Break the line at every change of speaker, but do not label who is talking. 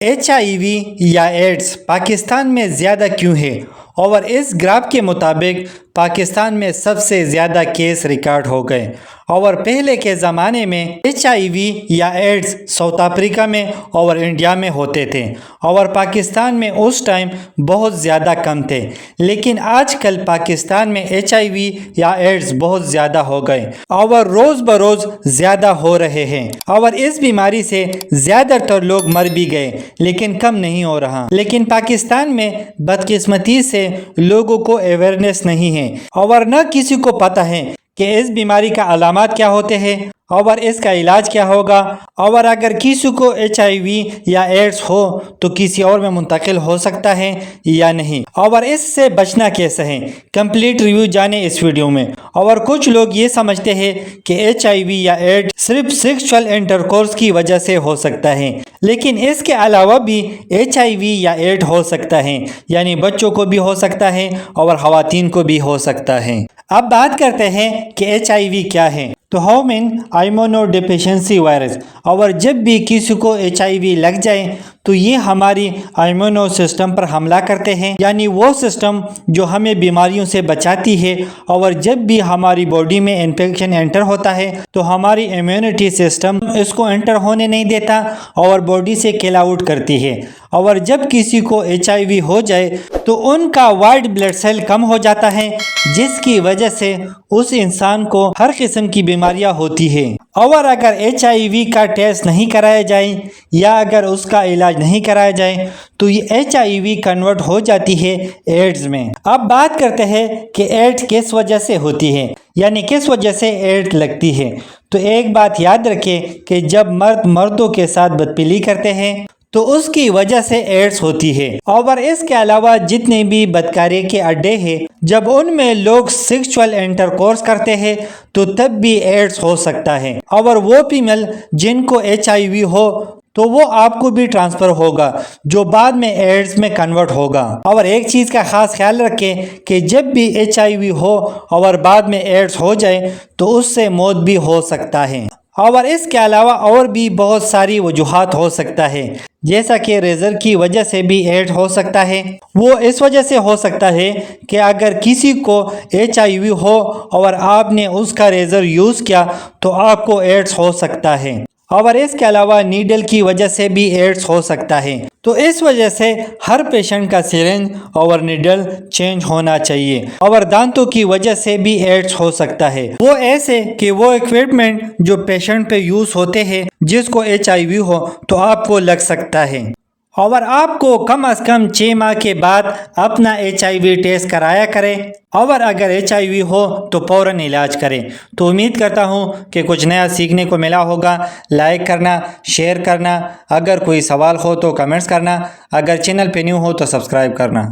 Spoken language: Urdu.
HIV یا ایڈز پاکستان میں زیادہ کیوں ہے؟ اور اس گراف کے مطابق پاکستان میں سب سے زیادہ کیس ریکارڈ ہو گئے، اور پہلے کے زمانے میں HIV یا ایڈز ساؤتھ افریقہ میں اور انڈیا میں ہوتے تھے، اور پاکستان میں اس ٹائم بہت زیادہ کم تھے، لیکن آج کل پاکستان میں HIV یا ایڈز بہت زیادہ ہو گئے اور روز بروز زیادہ ہو رہے ہیں، اور اس بیماری سے زیادہ تر لوگ مر بھی گئے لیکن کم نہیں ہو رہا۔ لیکن پاکستان میں بدقسمتی سے لوگوں کو اویئرنیس نہیں ہے اور نہ کسی کو پتہ ہے کہ اس بیماری کا علامات کیا ہوتے ہیں اور اس کا علاج کیا ہوگا، اور اگر کسی کو HIV یا ایڈز ہو تو کسی اور میں منتقل ہو سکتا ہے یا نہیں، اور اس سے بچنا کیسے ہے۔ کمپلیٹ ریویو جانے اس ویڈیو میں۔ اور کچھ لوگ یہ سمجھتے ہیں کہ HIV یا ایڈز صرف سیکشول انٹرکورس کی وجہ سے ہو سکتا ہے، لیکن اس کے علاوہ بھی HIV یا ایڈز ہو سکتا ہے، یعنی بچوں کو بھی ہو سکتا ہے اور خواتین کو بھی ہو سکتا ہے۔ اب بات کرتے ہیں کہ HIV کیا ہے۔ تو ہیومن ایمونو ڈیفیشنسی وائرس، اور جب بھی کسی کو HIV لگ جائے تو یہ ہماری ایمونو سسٹم پر حملہ کرتے ہیں، یعنی وہ سسٹم جو ہمیں بیماریوں سے بچاتی ہے، اور جب بھی ہماری باڈی میں انفیکشن انٹر ہوتا ہے تو ہماری امیونٹی سسٹم اس کو انٹر ہونے نہیں دیتا اور باڈی سے کل آؤٹ کرتی ہے، اور جب کسی کو HIV ہو جائے تو ان کا وائٹ بلڈ سیل کم ہو جاتا ہے، جس کی وجہ سے اس انسان کو ہر قسم کی بیماریاں ہوتی ہیں۔ اور اگر HIV کا ٹیسٹ نہیں کرایا جائے یا اگر اس کا علاج نہیں کرایا جائے تو یہ HIV کنورٹ ہو جاتی ہے ایڈز میں۔ اب بات کرتے ہیں کہ ایڈز کس وجہ سے ہوتی ہے، یعنی کس وجہ سے ایڈز لگتی ہے۔ تو ایک بات یاد رکھیں کہ جب مرد مردوں کے ساتھ بدپلی کرتے ہیں تو اس کی وجہ سے ایڈز ہوتی ہے، اور اس کے علاوہ جتنے بھی بدکاری کے اڈے ہیں جب ان میں لوگ سیکشول انٹرکورس کرتے ہیں تو تب بھی ایڈز ہو سکتا ہے، اور وہ فیمیل جن کو HIV ہو تو وہ آپ کو بھی ٹرانسفر ہوگا جو بعد میں ایڈز میں کنورٹ ہوگا۔ اور ایک چیز کا خاص خیال رکھیں کہ جب بھی HIV ہو اور بعد میں ایڈز ہو جائے تو اس سے موت بھی ہو سکتا ہے، اور اس کے علاوہ اور بھی بہت ساری وجوہات ہو سکتا ہے، جیسا کہ ریزر کی وجہ سے بھی ایڈز ہو سکتا ہے۔ وہ اس وجہ سے ہو سکتا ہے کہ اگر کسی کو HIV ہو اور آپ نے اس کا ریزر یوز کیا تو آپ کو ایڈز ہو سکتا ہے، اور اس کے علاوہ نیڈل کی وجہ سے بھی ایڈز ہو سکتا ہے۔ تو اس وجہ سے ہر پیشنٹ کا سرنج اور نیڈل چینج ہونا چاہیے، اور دانتوں کی وجہ سے بھی ایڈز ہو سکتا ہے، وہ ایسے کہ وہ ایکوپمنٹ جو پیشنٹ پہ یوز ہوتے ہیں جس کو HIV ہو تو آپ کو لگ سکتا ہے، اور آپ کو کم از کم 6 ماہ کے بعد اپنا HIV ٹیسٹ کرایا کریں، اور اگر HIV ہو تو فوراً علاج کریں۔ تو امید کرتا ہوں کہ کچھ نیا سیکھنے کو ملا ہوگا۔ لائک کرنا، شیئر کرنا، اگر کوئی سوال ہو تو کمنٹس کرنا، اگر چینل پہ نیو ہو تو سبسکرائب کرنا۔